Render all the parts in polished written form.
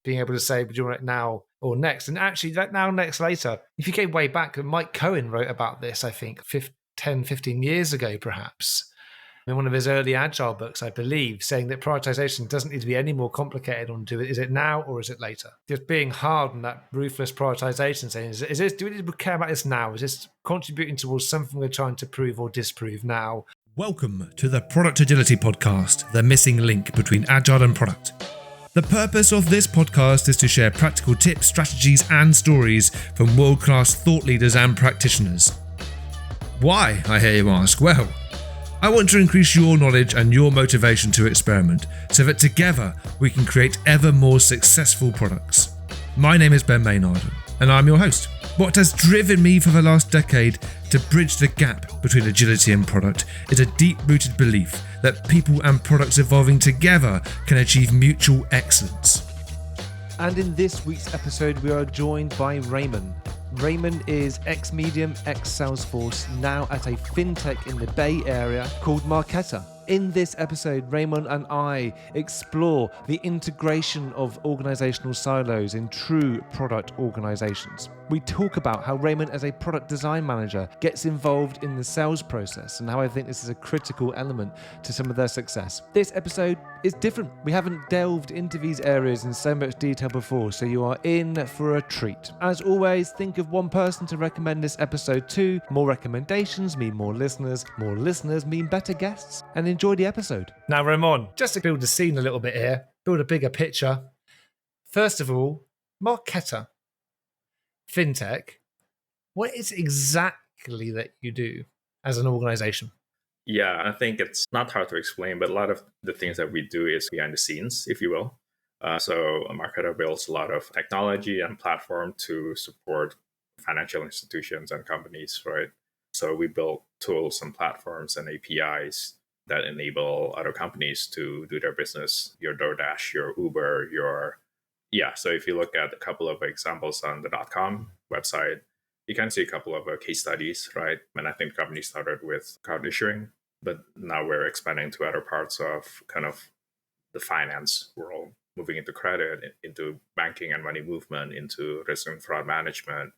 being able to say, do you want it now or next? And actually, that now, next, later, if you go way back, Mike Cohen wrote about this, I think, 10, 15 years ago, perhaps, in one of his early Agile books, I believe, saying that prioritization doesn't need to be any more complicated on is it now or is it later? Just being hard on that ruthless prioritization, saying, is this, do we need to care about this now? Is this contributing towards something we're trying to prove or disprove now? Welcome to the Product Agility Podcast, the missing link between Agile and product. The purpose of this podcast is to share practical tips, strategies, and stories from world-class thought leaders and practitioners. Why, I hear you ask? Well, I want to increase your knowledge and your motivation to experiment so that together we can create ever more successful products. My name is Ben Maynard and I'm your host. What has driven me for the last decade to bridge the gap between agility and product is a deep-rooted belief that people and products evolving together can achieve mutual excellence. And in this week's episode, we are joined by Raymon. Raymon is ex-Medium, ex-Salesforce, now at a FinTech in the Bay Area called Marqeta. In this episode, Raymon and I explore the integration of organizational silos in true product organizations. We talk about how Raymon, as a product design manager, gets involved in the sales process and how I think this is a critical element to some of their success. This episode is different. We haven't delved into these areas in so much detail before, so you are in for a treat. As always, think of one person to recommend this episode to. More recommendations mean more listeners mean better guests, and enjoy the episode. Now, Raymon, just to build the scene a little bit here, build a bigger picture. First of all, Marqeta, FinTech, what is exactly that you do as an organization? Yeah, I think it's not hard to explain, but a lot of the things that we do is behind the scenes, if you will. So Marqeta builds a lot of technology and platform to support financial institutions and companies, right? So we build tools and platforms and APIs that enable other companies to do their business, your DoorDash, your Uber, so if you look at a couple of examples on the .com website, you can see a couple of case studies, right? And I think the company started with card issuing, but now we're expanding to other parts of kind of the finance world, moving into credit, into banking and money movement, into risk and fraud management,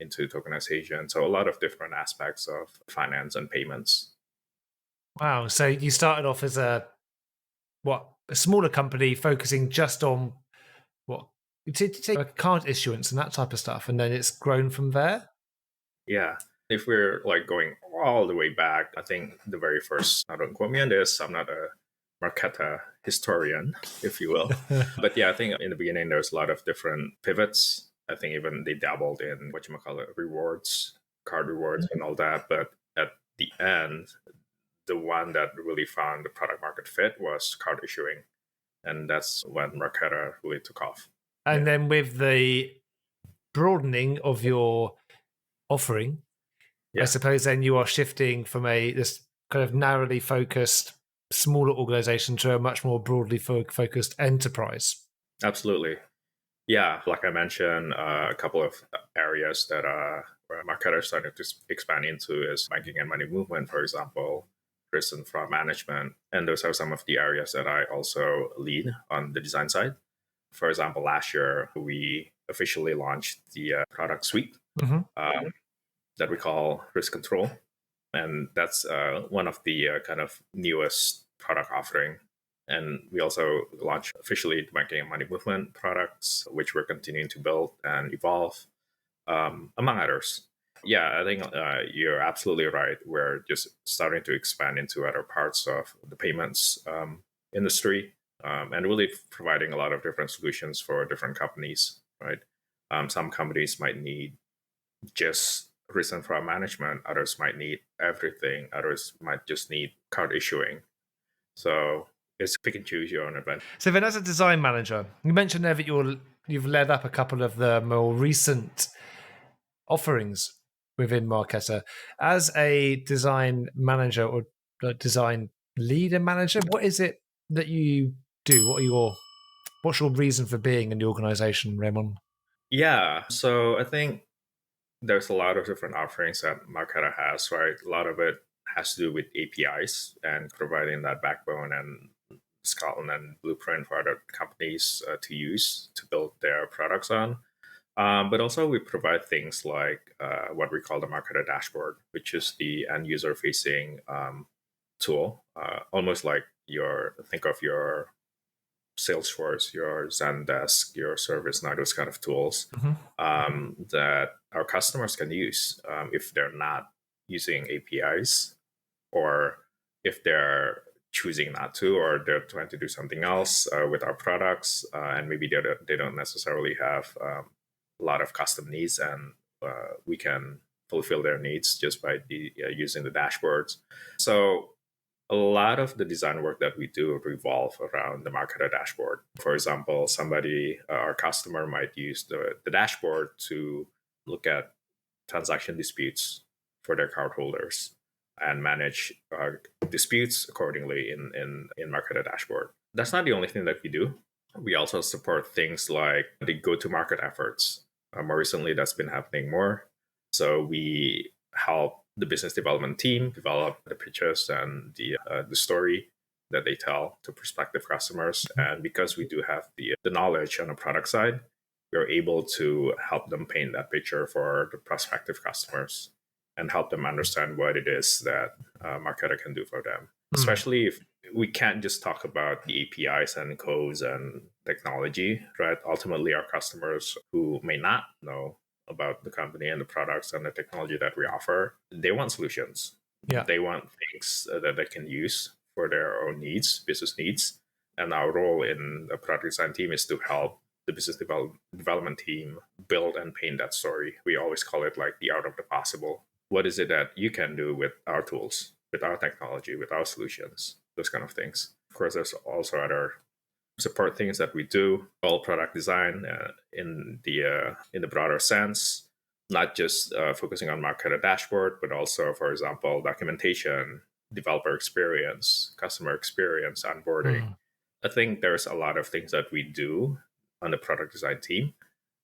into tokenization. So a lot of different aspects of finance and payments. Wow. So you started off as a smaller company focusing just on to take a card issuance and that type of stuff, and then it's grown from there? Yeah. If we're like going all the way back, I think the very first, I don't quote me on this, I'm not a Marqeta historian, if you will. But yeah, I think in the beginning, there's a lot of different pivots. I think even they dabbled in rewards, card rewards and all that. But at the end, the one that really found the product market fit was card issuing. And that's when Marqeta really took off. And then with the broadening of your offering, I suppose then you are shifting from this kind of narrowly focused, smaller organization to a much more broadly focused enterprise. Absolutely. Yeah, like I mentioned, a couple of areas that where Marqeta is starting to expand into is banking and money movement, for example, risk and fraud management. And those are some of the areas that I also lead on the design side. For example, last year, we officially launched the product suite that we call Risk Control. And that's one of the kind of newest product offering. And we also launched officially the banking and money movement products, which we're continuing to build and evolve, among others. Yeah, I think you're absolutely right. We're just starting to expand into other parts of the payments industry and really providing a lot of different solutions for different companies, right? Some companies might need just risk and fraud management. Others might need everything. Others might just need card issuing. So it's pick and choose your own adventure. So then as a design manager, you mentioned there that you've led up a couple of the more recent offerings within Marqeta. As a design manager or design leader manager, what is it that you do? What's your reason for being in the organization, Raymon? Yeah, so I think there's a lot of different offerings that Marqeta has, right? A lot of it has to do with APIs and providing that backbone and skeleton and blueprint for other companies to use to build their products on. But also we provide things like what we call the Marqeta dashboard, which is the end user facing tool, almost like think of your Salesforce, your Zendesk, your ServiceNow, those kind of tools that our customers can use if they're not using APIs, or if they're choosing not to, or they're trying to do something else with our products, and maybe they don't necessarily have a lot of custom needs, and we can fulfill their needs just by using the dashboards. So a lot of the design work that we do revolve around the Marqeta dashboard. For example, our customer might use the dashboard to look at transaction disputes for their cardholders and manage disputes accordingly in Marqeta dashboard. That's not the only thing that we do. We also support things like the go-to-market efforts. More recently, that's been happening more. So we help the business development team develop the pitches and the story that they tell to prospective customers. And because we do have the knowledge on the product side, we're able to help them paint that picture for the prospective customers and help them understand what it is that Marqeta can do for them. Especially if we can't just talk about the APIs and codes and technology, right? Ultimately, our customers who may not know about the company and the products and the technology that we offer, they want solutions. Yeah. They want things that they can use for their own needs, business needs. And our role in the product design team is to help the business development team build and paint that story. We always call it like the art of the possible. What is it that you can do with our tools, with our technology, with our solutions, those kind of things. Of course, there's also other support things that we do, all product design in the broader sense, not just focusing on Marqeta dashboard, but also, for example, documentation, developer experience, customer experience, onboarding. I think there's a lot of things that we do on the product design team.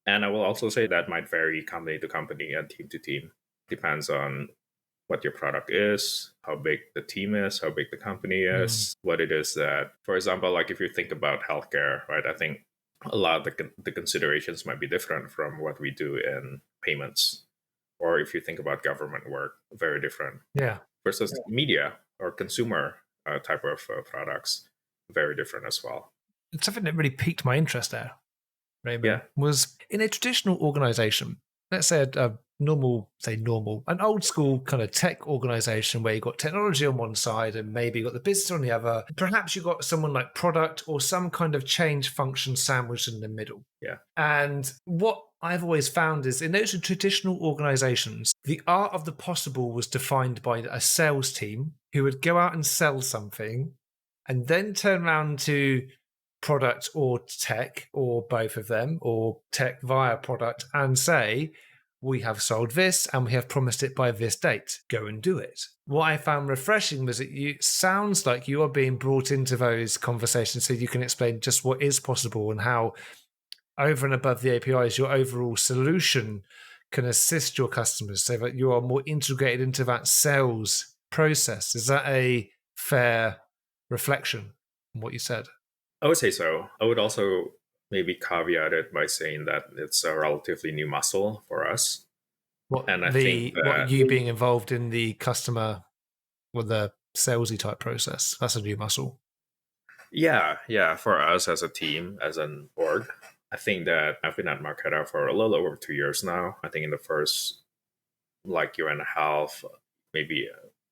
And I will also say that might vary company to company and team to team. Depends on what your product is, how big the team is, how big the company is, what it is that, for example, like if you think about healthcare, right? I think a lot of the considerations might be different from what we do in payments. Or if you think about government work, very different. Yeah. Versus media or consumer type of products, very different as well. It's something that really piqued my interest there, Raymond, was in a traditional organization, let's say an old school kind of tech organization where you've got technology on one side and maybe you've got the business on the other. Perhaps you've got someone like product or some kind of change function sandwiched in the middle. Yeah. And what I've always found is in those traditional organizations, the art of the possible was defined by a sales team who would go out and sell something and then turn around to product or tech or both of them or tech via product and say, we have sold this and we have promised it by this date. Go and do it. What I found refreshing was that it sounds like you are being brought into those conversations so you can explain just what is possible and how over and above the APIs, your overall solution can assist your customers so that you are more integrated into that sales process. Is that a fair reflection on what you said? I would say so. I would also maybe caveat it by saying that it's a relatively new muscle for us. I think that you being involved in the customer or the salesy type process, that's a new muscle. Yeah. For us as a team, as an org, I think that I've been at Marqeta for a little over 2 years now. I think in the first year and a half, maybe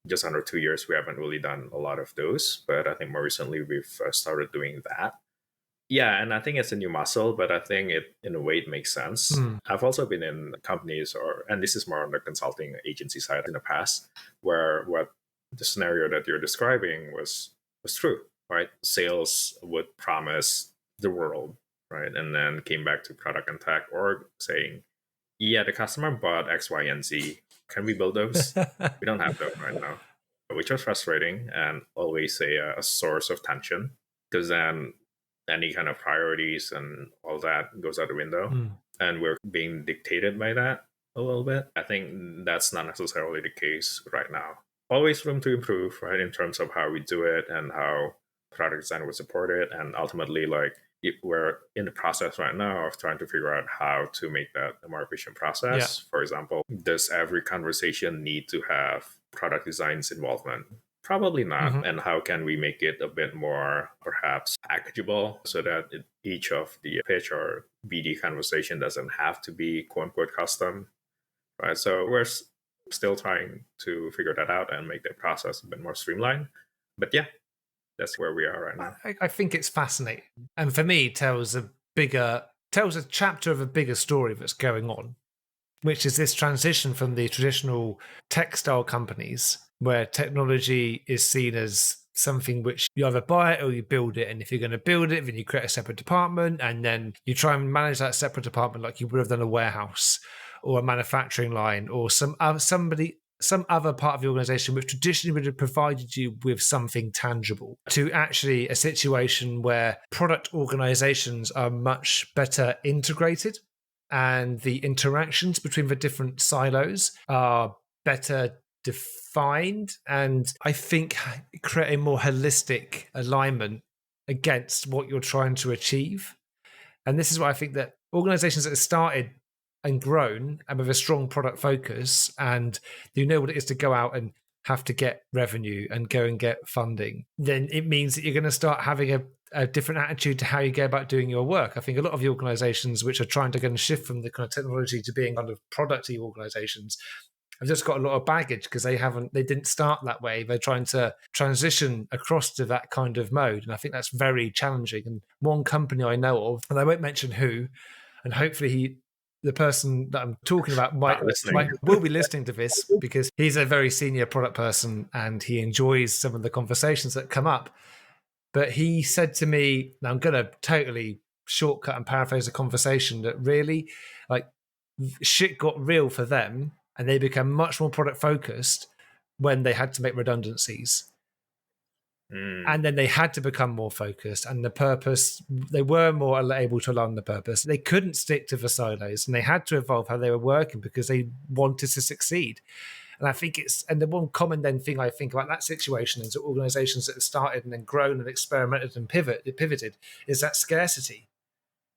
just under 2 years, we haven't really done a lot of those. But I think more recently we've started doing that. Yeah, and I think it's a new muscle, but I think in a way it makes sense. I've also been in companies, and this is more on the consulting agency side in the past, where what the scenario that you're describing was true, right? Sales would promise the world, right? And then came back to product and tech org saying, yeah, the customer bought X, Y, and Z. Can we build those? We don't have them right now, which was frustrating and always a source of tension, because then any kind of priorities and all that goes out the window. And we're being dictated by that a little bit. I think that's not necessarily the case right now. Always room to improve, right, in terms of how we do it and how product design would support it. And ultimately, like, we're in the process right now of trying to figure out how to make that a more efficient process. For example, does every conversation need to have product design's involvement? Probably not. And how can we make it a bit more perhaps packageable so that each of the pitch or BD conversation doesn't have to be quote unquote custom, right? So we're still trying to figure that out and make the process a bit more streamlined. But yeah, that's where we are right now. I think it's fascinating, and for me, tells a chapter of a bigger story that's going on, which is this transition from the traditional textile companies where technology is seen as something which you either buy it or you build it. And if you're going to build it, then you create a separate department and then you try and manage that separate department like you would have done a warehouse or a manufacturing line or some other part of the organization which traditionally would have provided you with something tangible, to actually a situation where product organizations are much better integrated and the interactions between the different silos are better defined, and I think create a more holistic alignment against what you're trying to achieve. And this is why I think that organizations that have started and grown and with a strong product focus, and you know what it is to go out and have to get revenue and go and get funding, then it means that you're going to start having a different attitude to how you go about doing your work. I think a lot of the organizations which are trying to go and shift from the kind of technology to being kind of producty organizations have just got a lot of baggage because they didn't start that way. They're trying to transition across to that kind of mode. And I think that's very challenging. And one company I know of, and I won't mention who, and hopefully the person that I'm talking about will be listening to this because he's a very senior product person and he enjoys some of the conversations that come up. But he said to me, now I'm going to totally shortcut and paraphrase the conversation, that really like shit got real for them and they became much more product focused when they had to make redundancies. And then they had to become more focused, and the purpose, they were more able to align the purpose. They couldn't stick to the silos and they had to evolve how they were working because they wanted to succeed. And I think and the one common then thing I think about that situation is that organizations that have started and then grown and experimented and pivoted is that scarcity.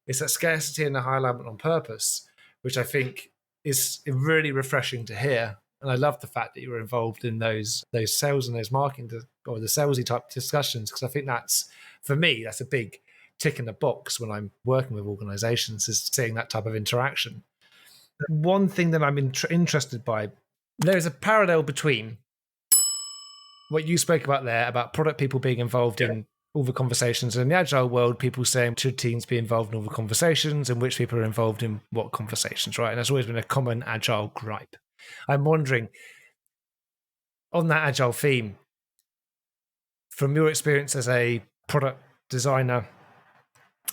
It's that scarcity and the high alignment on purpose, which I think is really refreshing to hear. And I love the fact that you were involved in those sales and those marketing or the salesy type discussions, because I think for me, that's a big tick in the box when I'm working with organizations, is seeing that type of interaction. One thing that I'm interested by, there is a parallel between what you spoke about there, about product people being involved in all the conversations, and in the agile world, people saying should teams be involved in all the conversations and which people are involved in what conversations, right? And that's always been a common agile gripe. I'm wondering, on that agile theme, from your experience as a product designer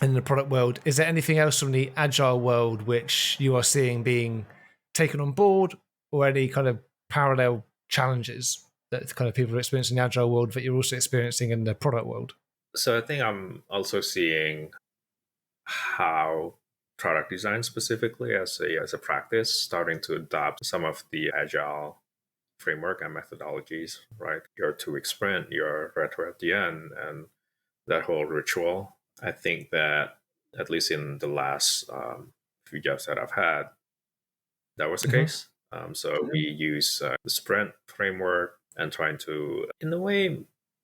in the product world, is there anything else from the agile world which you are seeing being taken on board, or any kind of parallel challenges that kind of people are experiencing in the agile world that you're also experiencing in the product world? So I think I'm also seeing how product design specifically as a practice starting to adopt some of the agile framework and methodologies, right? Your 2-week sprint, your retro at the end, and that whole ritual. I think that at least in the last few jobs that I've had, that was the case. So we use the sprint framework and trying to, in a way,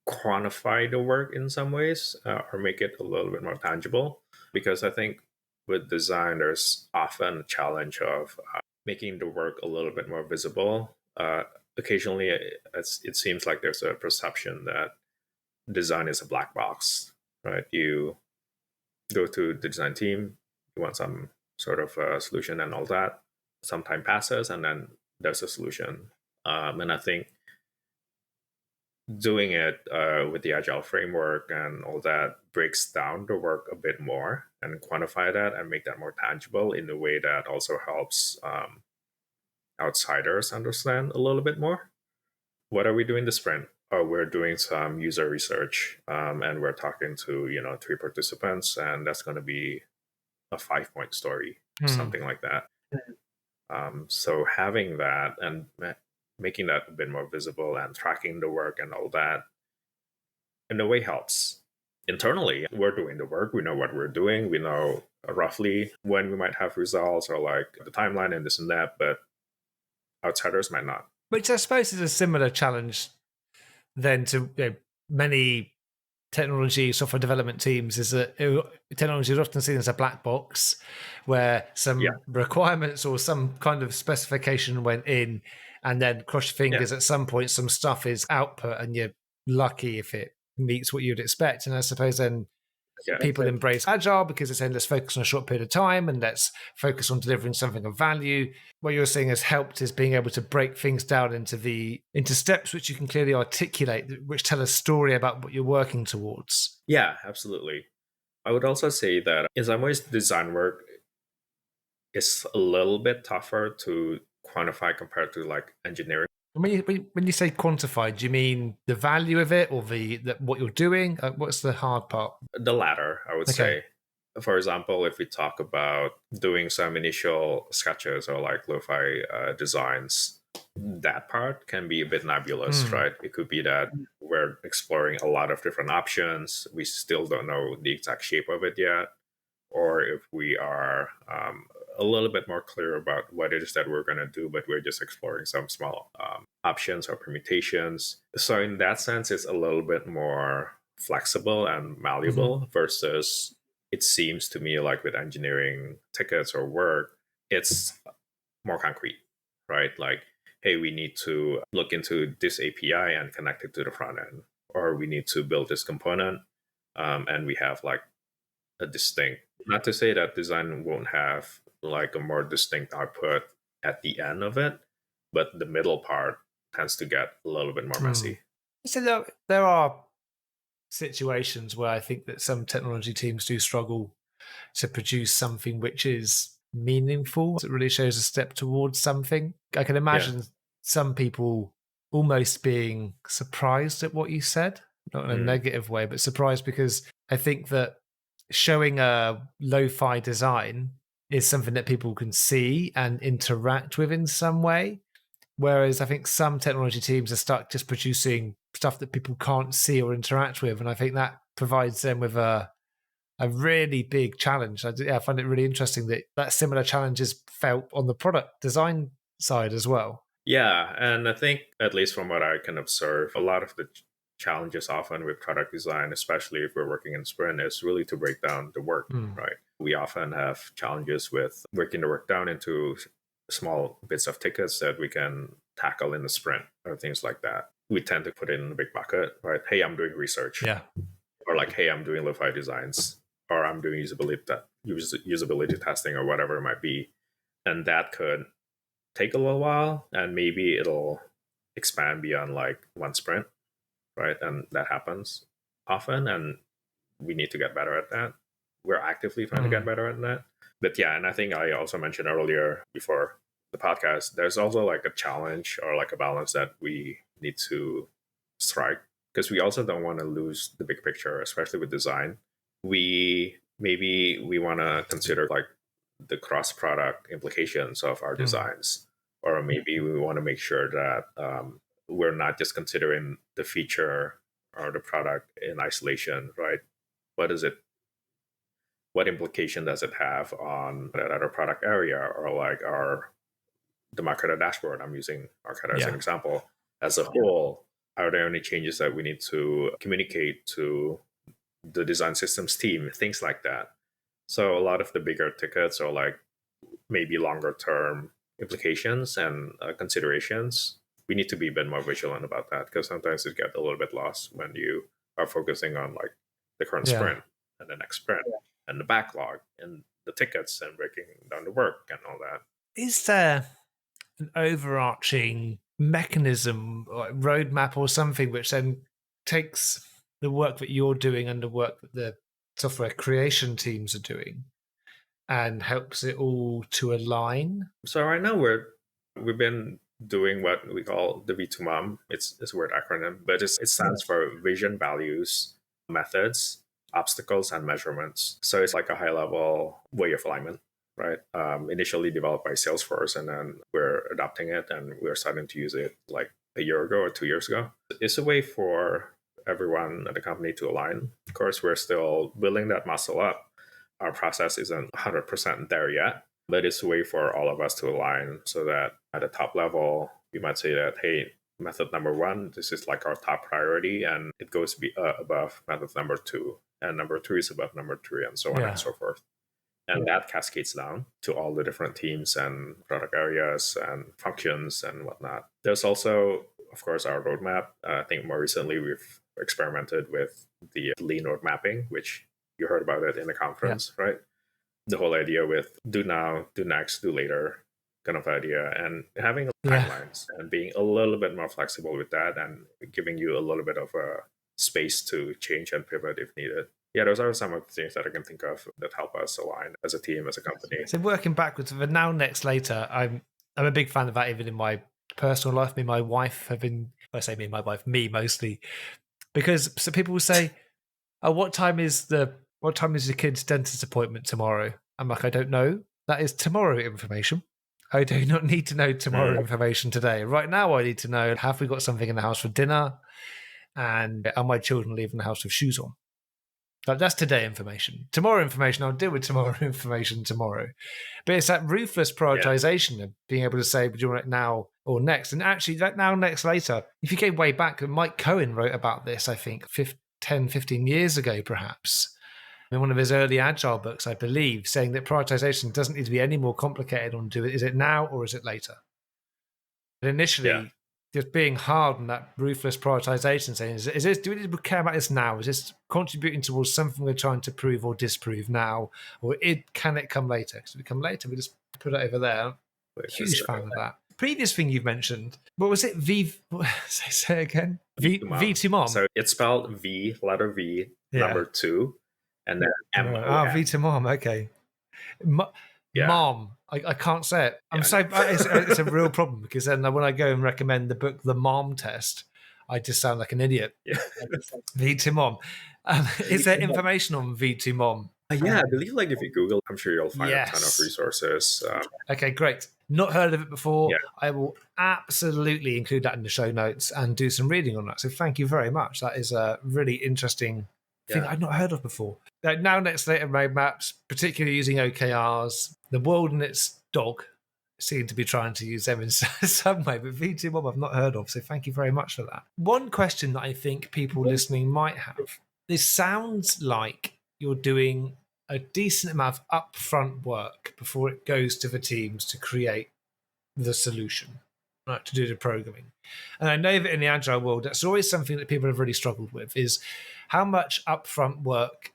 quantify the work in some ways or make it a little bit more tangible. Because I think with design, there's often a challenge of making the work a little bit more visible. Occasionally, it seems like there's a perception that design is a black box, right? You go to the design team, you want some sort of solution and all that. Some time passes, and then there's a solution. And I think doing it with the agile framework and all that breaks down the work a bit more and quantify that and make that more tangible in a way that also helps outsiders understand a little bit more. What are we doing this sprint? We're doing some user research and we're talking to 3 participants, and that's going to be a 5-point story, something like that. So having that and making that a bit more visible and tracking the work and all that in a way helps. internally, we're doing the work. We know what we're doing. We know roughly when we might have results or like the timeline and this and that, but outsiders might not. Which I suppose is a similar challenge then to many technology software development teams, is that technology is often seen as a black box where Yeah. some requirements or some kind of specification went in, and then cross your fingers, at some point some stuff is output and you're lucky if it meets what you'd expect. And I suppose then Yeah. people embrace agile because it's saying let's focus on a short period of time and let's focus on delivering something of value. What you're saying has helped is being able to break things down into steps which you can clearly articulate, which tell a story about what you're working towards. Yeah, absolutely. I would also say that in some ways, design work is a little bit tougher to quantify compared to like engineering. When you say quantify, do you mean the value of it or the what you're doing? What's the hard part? The latter, I would Okay. say. For example, if we talk about doing some initial sketches or like lo-fi designs, that part can be a bit nebulous, right? It could be that we're exploring a lot of different options. We still don't know the exact shape of it yet. Or if we are a little bit more clear about what it is that we're going to do, but we're just exploring some small options or permutations. So in that sense, it's a little bit more flexible and malleable versus it seems to me like with engineering tickets or work, it's more concrete, right? Like, hey, we need to look into this API and connect it to the front end, or we need to build this component, and we have like a distinct, not to say that design won't have like a more distinct output at the end of it, but the middle part tends to get a little bit more messy. So there are situations where I think that some technology teams do struggle to produce something which is meaningful. It really shows a step towards something. I can imagine some people almost being surprised at what you said, not in a negative way, but surprised because I think that showing a lo-fi design is something that people can see and interact with in some way. Whereas I think some technology teams are stuck just producing stuff that people can't see or interact with. And I think that provides them with a really big challenge. I find it really interesting that similar challenge is felt on the product design side as well. Yeah, and I think, at least from what I can observe, a lot of the challenges often with product design, especially if we're working in sprint, is really to break down the work, right? We often have challenges with breaking the work down into small bits of tickets that we can tackle in the sprint or things like that. We tend to put it in a big bucket, right? Hey, I'm doing research. Yeah. Or like, hey, I'm doing lo-fi designs, or I'm doing usability testing or whatever it might be. And that could take a little while, and maybe it'll expand beyond like one sprint, right? And that happens often, and we need to get better at that. We're actively trying to get better at that. But yeah, and I think I also mentioned earlier before the podcast, there's also like a challenge or like a balance that we need to strike, because we also don't want to lose the big picture, especially with design. We want to consider like the cross product implications of our designs, or maybe we want to make sure that we're not just considering the feature or the product in isolation, right? What implication does it have on that other product area, or like the Marqeta dashboard? I'm using Marqeta as an example. As a whole, are there any changes that we need to communicate to the design systems team? Things like that. So a lot of the bigger tickets are like maybe longer term implications and considerations. We need to be a bit more vigilant about that, because sometimes it gets a little bit lost when you are focusing on like the current sprint and the next sprint and the backlog and the tickets and breaking down the work and all that. Is there an overarching mechanism or roadmap or something which then takes the work that you're doing and the work that the software creation teams are doing and helps it all to align? So right now we've been doing what we call the V2MOM. It's a weird acronym, but it stands for vision, values, methods, obstacles, and measurements. So it's like a high level way of alignment, right? Initially developed by Salesforce, and then we're adopting it and we're starting to use it like a year ago or 2 years ago. It's a way for everyone at the company to align. Of course, we're still building that muscle up. Our process isn't 100% there yet, but it's a way for all of us to align so that at the top level, we might say that, hey, method number one, this is like our top priority, and it goes above method number two, and number two is above number three, and so on and so forth. And that cascades down to all the different teams and product areas and functions and whatnot. There's also, of course, our roadmap. I think more recently we've experimented with the lean road mapping, which you heard about it in the conference, right? The whole idea with do now, do next, do later kind of idea, and having timelines and being a little bit more flexible with that and giving you a little bit of a space to change and pivot if needed. Yeah, those are some of the things that I can think of that help us align as a team, as a company. So working backwards, for now, next, later, I'm a big fan of that even in my personal life. Me and my wife have been, I say me and my wife, me mostly, because so people will say, oh, what time is your kid's dentist appointment tomorrow? I'm like, I don't know. That is tomorrow information. I do not need to know tomorrow information today. Right now, I need to know, have we got something in the house for dinner? And are my children leaving the house with shoes on? Like, that's today information. Tomorrow information, I'll deal with tomorrow information tomorrow. But it's that ruthless prioritization of being able to say, do you want it now or next? And actually, that now, next, later. If you go way back, Mike Cohen wrote about this, I think, 10, 15 years ago, perhaps, in one of his early agile books, I believe, saying that prioritization doesn't need to be any more complicated on is it now or is it later? But initially, just being hard on that ruthless prioritization, saying, is this, do we need to care about this now? Is this contributing towards something we're trying to prove or disprove now? Or can it come later? Because if it come later, we just put it over there. Huge fan of that. Previous thing you've mentioned, what was it? Say it again. V2 Mom. So it's spelled V, letter V, number 2, and then M-O-M. V2 Mom, okay. Mom. I can't say it. It's a real problem because then when I go and recommend the book, The Mom Test, I just sound like an idiot. V2 Mom. Is there information on V2 Mom? Yeah, I believe like if you Google, I'm sure you'll find a ton of resources. Okay, great. Not heard of it before. Yeah. I will absolutely include that in the show notes and do some reading on that. So thank you very much. That is a really interesting thing I'd not heard of before. Now, next, later roadmaps, particularly using OKRs, the world and its dog seem to be trying to use them in some way, but V2 Mob I've not heard of, so thank you very much for that. One question that I think people listening might have, this sounds like you're doing a decent amount of upfront work before it goes to the teams to create the solution, right, to do the programming. And I know that in the agile world, that's always something that people have really struggled with, is how much upfront work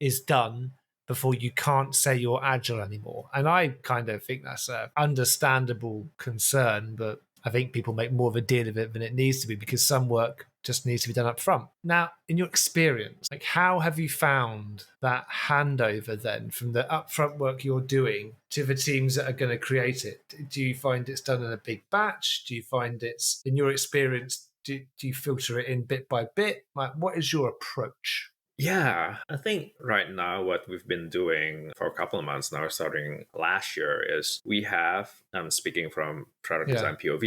is done before you can't say you're agile anymore. And I kind of think that's an understandable concern, but I think people make more of a deal of it than it needs to be because some work just needs to be done up front. Now, in your experience, like how have you found that handover then from the upfront work you're doing to the teams that are going to create it? Do you find it's done in a big batch? Do you find it's, in your experience, do you filter it in bit by bit? Like, what is your approach? Yeah, I think right now what we've been doing for a couple of months now, starting last year, is we have, I'm speaking from product design POV,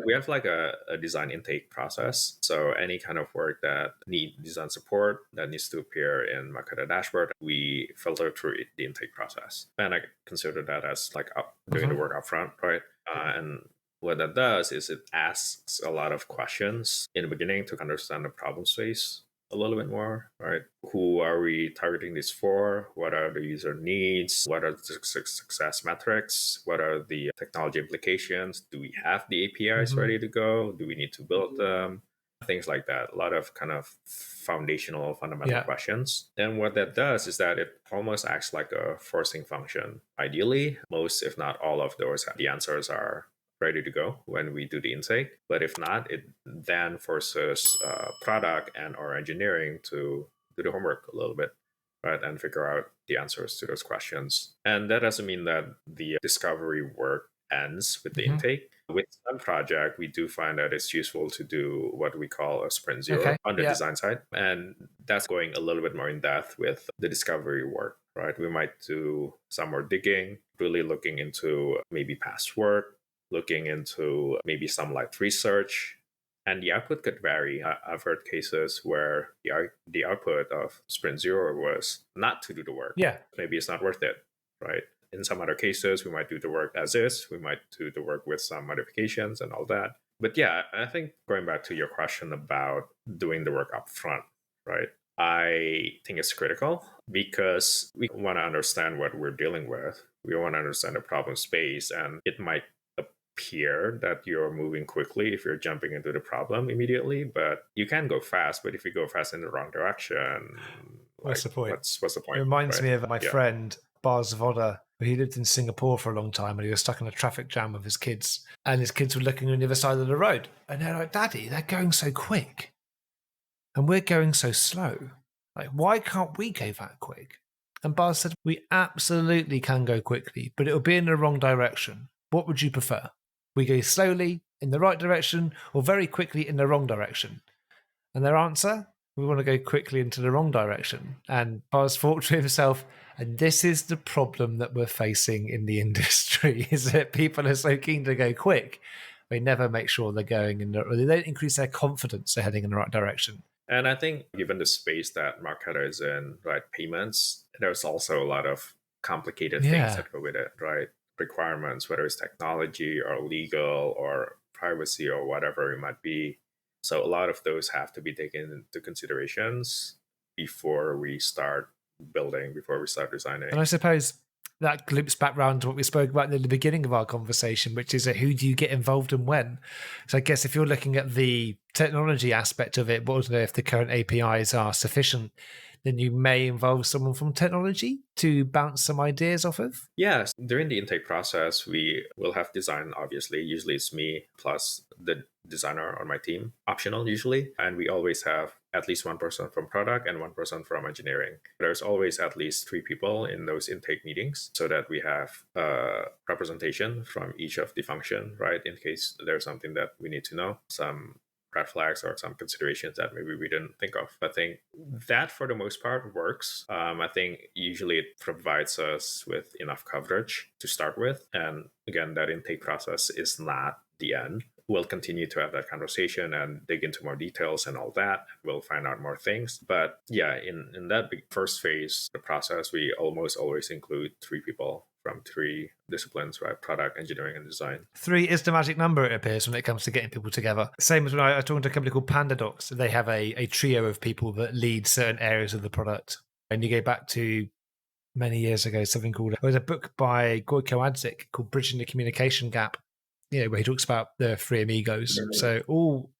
we have like a design intake process. So any kind of work that needs design support that needs to appear in Marqeta dashboard, we filter through the intake process. And I consider that as like doing the work up front, right? And what that does is it asks a lot of questions in the beginning to understand the problem space a little bit more, right? Who are we targeting this for? What are the user needs? What are the success metrics? What are the technology implications? Do we have the APIs ready to go? Do we need to build them? Things like that. A lot of kind of foundational, fundamental questions. And what that does is that it almost acts like a forcing function. Ideally, most, if not all of those, the answers are ready to go when we do the intake. But if not, it then forces product and or engineering to do the homework a little bit, right, and figure out the answers to those questions. And that doesn't mean that the discovery work ends with the intake. With some project, we do find that it's useful to do what we call a sprint zero on the design side. And that's going a little bit more in depth with the discovery work, right? We might do some more digging, really looking into maybe past work, looking into maybe some light research, And the output could vary. I've heard cases where the output of Sprint Zero was not to do the work. Yeah. Maybe it's not worth it, right? In some other cases, we might do the work as is. We might do the work with some modifications and all that. But yeah, I think going back to your question about doing the work up front, right? I think it's critical because we want to understand what we're dealing with. We want to understand the problem space, and it might appear that you're moving quickly if you're jumping into the problem immediately, but you can go fast. But if you go fast in the wrong direction, What's the point? What's the point? It reminds right? me of my friend Bars Voda. He lived in Singapore for a long time and he was stuck in a traffic jam with his kids. And his kids were looking on the other side of the road. And they're like, Daddy, they're going so quick. And we're going so slow. Like, why can't we go that quick? And Bars said, we absolutely can go quickly, but it'll be in the wrong direction. What would you prefer? We go slowly in the right direction or very quickly in the wrong direction? And their answer, we want to go quickly into the wrong direction. And Bars thought to himself, and this is the problem that we're facing in the industry, is that people are so keen to go quick, they never make sure they're going in or they don't increase their confidence they're heading in the right direction. And I think given the space that Marqeta is in, right, payments, there's also a lot of complicated things that go with it, right? Requirements, whether it's technology or legal or privacy or whatever it might be. So a lot of those have to be taken into considerations before we start building, before we start designing. And I suppose that loops back round to what we spoke about in the beginning of our conversation, which is who do you get involved and when? So I guess if you're looking at the technology aspect of it, but if the current APIs are sufficient, then you may involve someone from technology to bounce some ideas off of? Yes. During the intake process, we will have design, obviously. Usually it's me plus the designer on my team, optional usually. And we always have at least one person from product and one person from engineering. There's always at least 3 people in those intake meetings so that we have representation from each of the function, right? In case there's something that we need to know, some red flags or some considerations that maybe we didn't think of. I think that for the most part works. I think usually it provides us with enough coverage to start with. And again, that intake process is not the end. We'll continue to have that conversation and dig into more details and all that. We'll find out more things. But yeah, in that big first phase, the process, we almost always include 3 people from 3 disciplines, right? Product, engineering, and design. 3 is the magic number, it appears, when it comes to getting people together. Same as when I was talking to a company called PandaDocs. They have a trio of people that lead certain areas of the product. And you go back to many years ago, something called, it was a book by Gojko Adzik called Bridging the Communication Gap, where he talks about the 3 amigos. Mm-hmm. So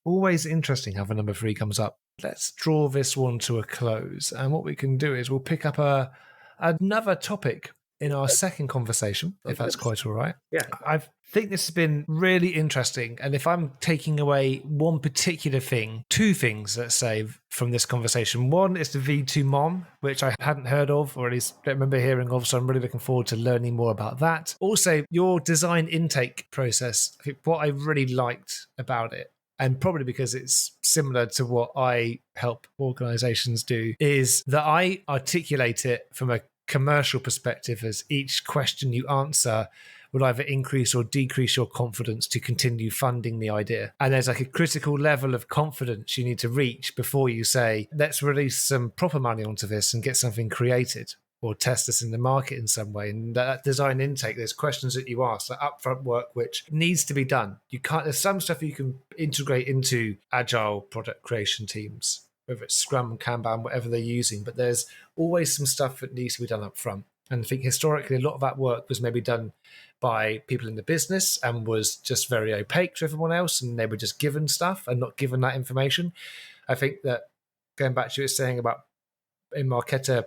always interesting how the number 3 comes up. Let's draw this one to a close. And what we can do is we'll pick up another topic in our second conversation, if that's quite all right. Yeah. I think this has been really interesting. And if I'm taking away one particular thing, 2 things, let's say, from this conversation. One is the V2 MOM, which I hadn't heard of, or at least don't remember hearing of. So I'm really looking forward to learning more about that. Also, your design intake process. I think what I really liked about it, and probably because it's similar to what I help organizations do, is that I articulate it from a commercial perspective as each question you answer will either increase or decrease your confidence to continue funding the idea. And there's like a critical level of confidence you need to reach before you say, let's release some proper money onto this and get something created or test this in the market in some way. And that design intake, there's questions that you ask, that upfront work, which needs to be done. There's some stuff you can integrate into agile product creation teams, whether it's Scrum, Kanban, whatever they're using, but there's always some stuff that needs to be done up front. And I think historically, a lot of that work was maybe done by people in the business and was just very opaque to everyone else, and they were just given stuff and not given that information. I think that going back to what you were saying about in Marqeta,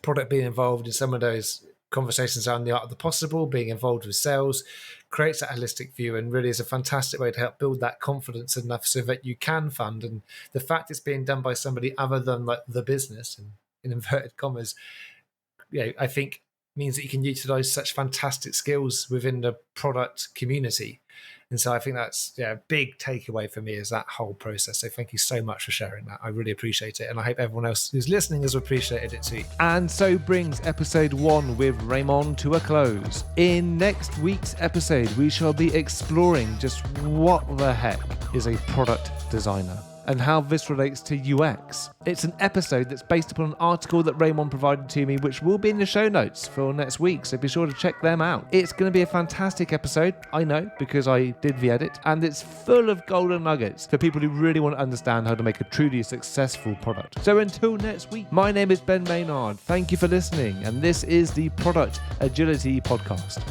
product being involved in some of those conversations around the art of the possible, being involved with sales, creates that holistic view and really is a fantastic way to help build that confidence enough so that you can fund. And the fact it's being done by somebody other than like the business, and in inverted commas, I think means that you can utilize such fantastic skills within the product community. And so I think that's a big takeaway for me is that whole process. So thank you so much for sharing that. I really appreciate it. And I hope everyone else who's listening has appreciated it too. And so brings episode 1 with Raymon to a close. In next week's episode, we shall be exploring just what the heck is a product designer and how this relates to UX. It's an episode that's based upon an article that Raymon provided to me, which will be in the show notes for next week, so be sure to check them out. It's going to be a fantastic episode, I know, because I did the edit, and it's full of golden nuggets for people who really want to understand how to make a truly successful product. So until next week, my name is Ben Maynard. Thank you for listening, and this is the Product Agility Podcast.